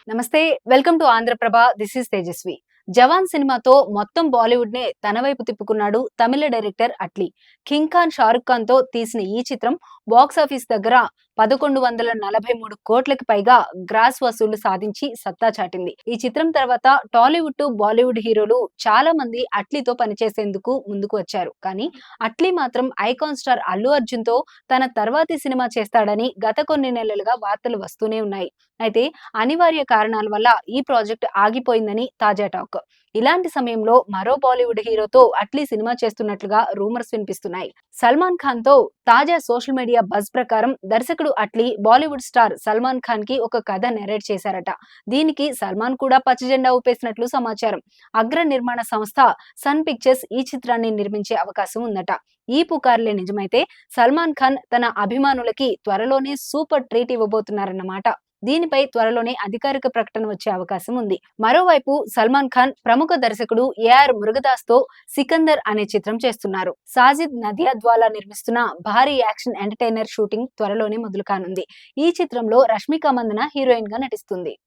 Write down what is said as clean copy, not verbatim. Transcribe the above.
నమస్తే. Welcome to Andhraprabha. This is Tejaswi. Jawan సినిమాతో మొత్తం బాలీవుడ్ నే తన వైపు తిప్పుకున్నాడు తమిళ డైరెక్టర్ అట్లీ. కింగ్ ఖాన్, షారుఖ్ ఖాన్ తో తీసిన ఈ చిత్రం బాక్సాఫీస్ దగ్గర 1143 కోట్లకి పైగా గ్రాస్ వసూళ్లు సాధించి సత్తా చాటింది. ఈ చిత్రం తర్వాత టాలీవుడ్ టు బాలీవుడ్ హీరోలు చాలా మంది అట్లీతో పనిచేసేందుకు ముందుకు వచ్చారు. కానీ అట్లీ మాత్రం ఐకాన్ స్టార్ అల్లు అర్జున్ తో తన తర్వాతి సినిమా చేస్తాడని గత కొన్ని నెలలుగా వార్తలు వస్తూనే ఉన్నాయి. అయితే అనివార్య కారణాల వల్ల ఈ ప్రాజెక్ట్ ఆగిపోయిందని తాజా టాక్. ఇలాంటి సమయంలో మరో బాలీవుడ్ హీరోతో అట్లీ సినిమా చేస్తున్నట్లుగా రూమర్స్ వినిపిస్తున్నాయి. సల్మాన్ ఖాన్ తో తాజా సోషల్ మీడియా బజ్ ప్రకారం దర్శకుడు అట్లీ బాలీవుడ్ స్టార్ సల్మాన్ ఖాన్ కి ఒక కథ నెరేట్ చేశారట. దీనికి సల్మాన్ కూడా పచ్చజెండా ఊపేసినట్లు సమాచారం. అగ్ర నిర్మాణ సంస్థ సన్ పిక్చర్స్ ఈ చిత్రాన్ని నిర్మించే అవకాశం ఉందట. ఈ పుకార్లే నిజమైతే సల్మాన్ ఖాన్ తన అభిమానులకి త్వరలోనే సూపర్ ట్రీట్ ఇవ్వబోతున్నారన్నమాట. దీనిపై త్వరలోనే అధికారిక ప్రకటన వచ్చే అవకాశం ఉంది. మరోవైపు సల్మాన్ ఖాన్ ప్రముఖ దర్శకుడు ఏఆర్ మురుగదాస్ తో సికందర్ అనే చిత్రం చేస్తున్నారు. సాజిద్ నదియాద్వాలా నిర్మిస్తున్న భారీ యాక్షన్ ఎంటర్టైనర్ షూటింగ్ త్వరలోనే మొదలు కానుంది. ఈ చిత్రంలో రష్మిక మందన హీరోయిన్ గా నటిస్తుంది.